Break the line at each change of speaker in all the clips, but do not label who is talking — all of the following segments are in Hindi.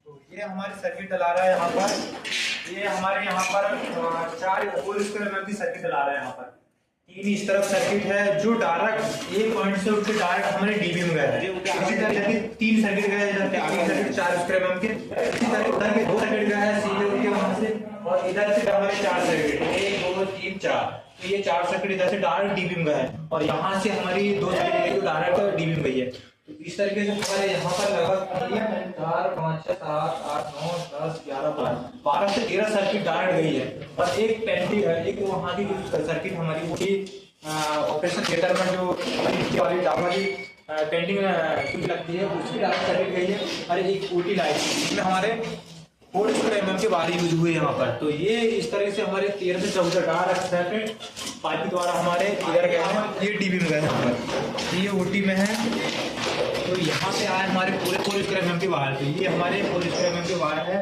तो ये हमारी सर्किट डला रहा है यहाँ पर। ये हमारे यहाँ पर 4 4 स्क्वायर एमएम की सर्किट डला रहा है यहाँ पर। 3 इस तरफ सर्किट है जो डायरेक्ट एक पॉइंट से उठ के डायरेक्ट हमारे डीबी में गया है। इसी तरह के 3 सर्किट गए हैं, आगे सर्किट 4 स्क्वायर एमएम के। इसी तरह उधर के 2 सर्किट गए हैं सीधे उठ के वहां से, और इधर से हमारे 4 सर्किट 1 2 3 4। तो ये 4 सर्किट इधर से डायरेक्ट डीबी में गए हैं, और यहाँ से हमारी 2 सर्किट जो डायरेक्ट डीबी में गई है। तो इस तरीके से हमारे यहाँ पर लगभग 4 5 6 7 8 9 10 11 12 से 13 सर्किट डायरेक्ट गई है। और एक पेंटिंग एक वहाँ की सर्किट हमारी वो ऑपरेशन थिएटर में जो हमारी वाली वाली पेंटिंग लगती है उसकी डायरेक्ट सर्किट गई है। और एक ओटी लाइट जिसमें हमारे 4 स्क्वायर एमएम के वायर यूज हुए यहाँ पर। तो ये इस तरह से हमारे 13 से 14 डायरेक्ट सर्किट पाइप द्वारा हमारे इधर गए हैं, ये डीबी में गए यहाँ पर। ये ओटी में है, तो यहाँ पे आए हमारे पूरे 4 स्क्वायर एमएम के वायर। तो ये हमारे 4 स्क्वायर एमएम के वायर है,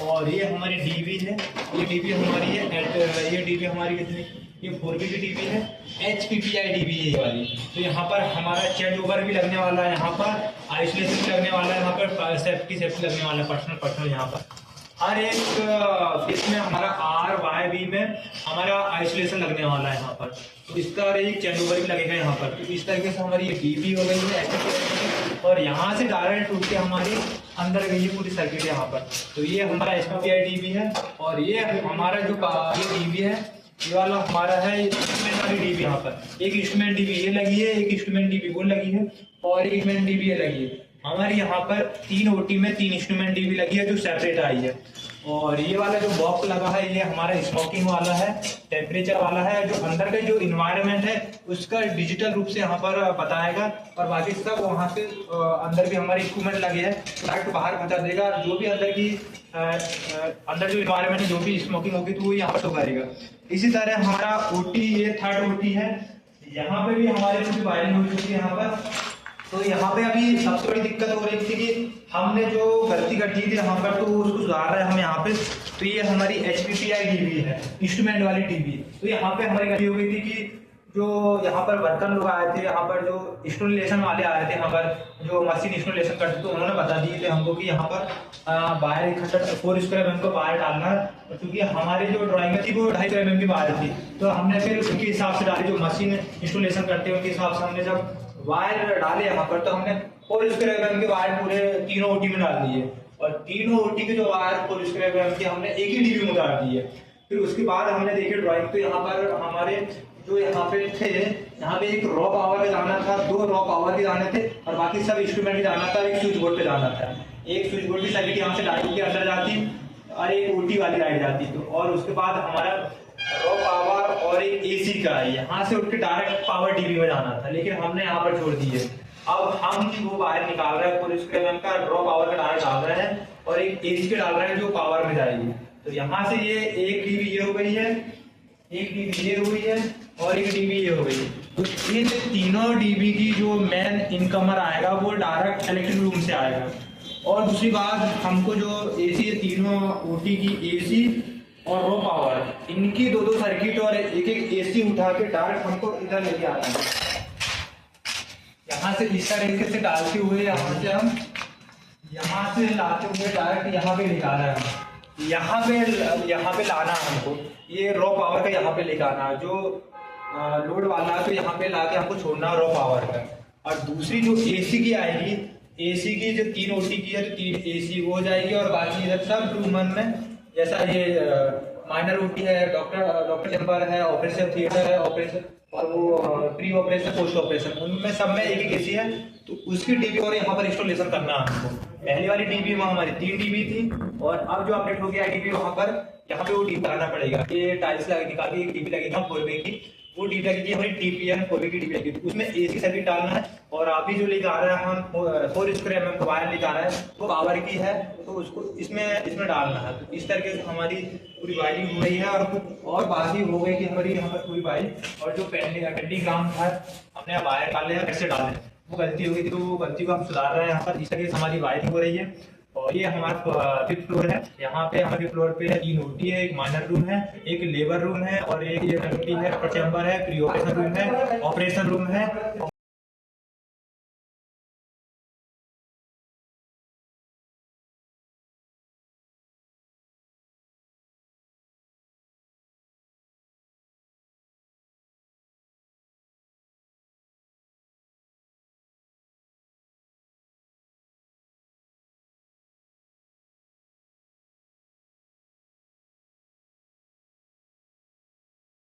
और ये हमारी डीबी है। ये डीबी हमारी है, ये डीबी हमारी कितनी, ये 4B की डीबी है, HPPI डीबी है ये वाली। तो यहाँ पर हमारा चेंज ओवर भी लगने वाला है, यहाँ पर आइसोलेशन भी लगने वाला है, यहाँ पर सेफ्टी लगने वाला है, पर्सनल यहाँ पर हर एक इसमें हमारा RYB में हमारा आइसोलेशन लगने वाला है यहाँ पर। तो इसका एक चेंज ओवर भी लगेगा यहाँ पर। तो इस तरीके से हमारी ये डीबी हो गई है, और यहाँ से डायरेक्ट उठ के हमारी अंदर गई है पूरी सर्किट यहाँ पर। तो ये हमारा HPPI डीबी है, और ये हमारा जो ये डीबी है ये वाला हमारा है इंस्ट्रूमेंट वाली डीबी। यहाँ पर एक इंस्ट्रूमेंट डीबी ये लगी है, एक इंस्ट्रूमेंट डीबी वो लगी है, और एक इंस्ट्रूमेंट डीबी ये लगी है। हमारे यहाँ पर 3 ओटी में 3 इंस्ट्रूमेंट डीबी लगी है जो सेपरेट आई है। और ये वाला जो बॉक्स लगा है ये हमारा स्मोकिंग वाला है, टेम्परेचर वाला है, जो अंदर का जो इन्वायरमेंट है उसका डिजिटल रूप से यहाँ पर बताएगा। और बाकी सब वहाँ से अंदर भी हमारे इंस्ट्रूमेंट लगे हैं, डायरेक्ट बाहर बता देगा जो भी अंदर की अंदर जो इन्वायरमेंट है, जो भी स्मोकिंग होगी तो वो यहाँ पर शो करेगा। इसी तरह हमारा ओटी, ये 3rd ओटी है, यहाँ पे भी हमारे कुछ वायरिंग हो चुकी है यहाँ पर। तो यहाँ पे अभी सबसे बड़ी दिक्कत हो रही थी कि हमने जो गलती कर दी थी यहाँ पर, तो उसको सुधार रहे हैं हम यहाँ पे। तो ये हमारी HPPI डीबी है, इंस्ट्रूमेंट वाली डीबी। तो यहाँ पे हमारी गलती हो गई थी कि जो यहाँ पर वर्कर लोग आए थे, यहाँ पर जो इंस्टॉलेशन वाले आए थे, यहाँ पर जो मशीन इंस्टॉलेशन करते, तो उन्होंने बता दिए थे हमको कि यहाँ पर वायर 4 स्क्वायर एमएम का वायर डालना है। क्योंकि हमारी जो ड्राइंग थी वो 2.5 एमएम की वायर थी, तो हमने फिर उसके हिसाब से डाली, जो मशीन इंस्टॉलेशन करते हैं उनके हिसाब से हमने जब वायर डाले यहाँ पर, तो हमने 4 स्क्वायर एमएम के वायर पूरे 3 ओटी में डाल दिए। और 3 ओटी के जो वायर 4 स्क्वायर एमएम के हमने एक ही डीबी में डाल दिए। फिर उसके बाद हमने देखे ड्राइंग, तो यहाँ पर हमारे जो यहाँ पे थे, यहाँ पे एक रॉ पावर पे जाना था, 2 रॉ पावर के जाने थे, और बाकी सब इंस्ट्रूमेंट के जाना था, एक स्विच बोर्ड पे जाना था। एक स्विच बोर्ड की सर्किट यहाँ से लाइट के अंदर जाती और एक ओटी वाली लाइट जाती। तो और उसके बाद हमारा रॉ पावर और एक AC का यहाँ से उठ के डायरेक्ट पावर डीबी में जाना था, लेकिन हमने यहाँ पर छोड़ दी है। अब हम वो वायर निकाल रहे हैं, 4 स्क्वायर एमएम का रॉ पावर का डायरेक्ट डाल रहे हैं, और एक AC के डाल रहे हैं जो पावर में जाएगी। तो यहाँ से ये एक डीबी ये हो गई है, एक डीबी ये हुई है, और एक डीबी ये हो गई। तो इन तीनों डीबी की जो मेन इनकमर आएगा वो डायरेक्ट इलेक्ट्रिक रूम से आएगा। और दूसरी बात, हमको जो AC तीनों ओटी की AC और रो पावर, इनकी 2-2 सर्किट और एक AC उठा के डायरेक्ट हमको इधर लेके आना है। यहाँ से इस तरीके से डालते हुए यहाँ से हम यहाँ से लाते हुए डायरेक्ट यहाँ पे लेके आना है। यहाँ पे लाना है हमको, ये रॉ पावर का यहाँ पे लेके आना है। जो लोड वाला है तो यहाँ पे लाके हमको छोड़ना रॉ पावर का। और दूसरी जो AC की आएगी, AC की जो 3 ओटी की है तो 3 AC वो हो जाएगी, और बाकी इधर सब 2 में जैसा ये माइनर ओटी है, डॉक्टर चैम्बर है, ऑपरेशन थिएटर है, ऑपरेशन और वो प्री ऑपरेशन पोस्ट ऑपरेशन, उनमें सब में एक AC है। तो उसकी डीबी और यहाँ पर इंस्टॉलेशन करना है हमको। पहली वाली डीबी में हमारी 3 डीबी थी, और अब जो अपडेट हो गया डीबी वहाँ पर, यहाँ पे वो डीबी लगाना पड़ेगा। ये टाइल्स निकाल के एक डीबी लगेगी 4 की, वो डीबी लगेगी हमारी TPN 4 की डीबी लगेगी। उसमें AC सर्किट डालना है, और अभी जो लेके आ रहा है हम 4 स्क्वायर एमएम वायर लेके आ रहा है वो पावर की है, तो उसको इसमें डालना है। तो इस तरीके से हमारी पूरी वायरिंग हो रही है। और बाकी हो गई कि हमारी यहाँ पर पूरी वायरिंग, और जो पेंडिंग काम था हमने वायर डाले हैं, कैसे डाले, वो गलती हो गई थी, तो वो गलती को हम सुधार रहे हैं यहाँ पर। इस तरीके से हमारी वायरिंग हो रही है। और ये हमारा 5th फ्लोर है। यहाँ पे हमारे फ्लोर पे 3 ओटी है, एक माइनर रूम है, एक लेबर रूम है, और एक ये है, चैम्बर है, प्री ऑपरेशन रूम है, ऑपरेशन रूम है,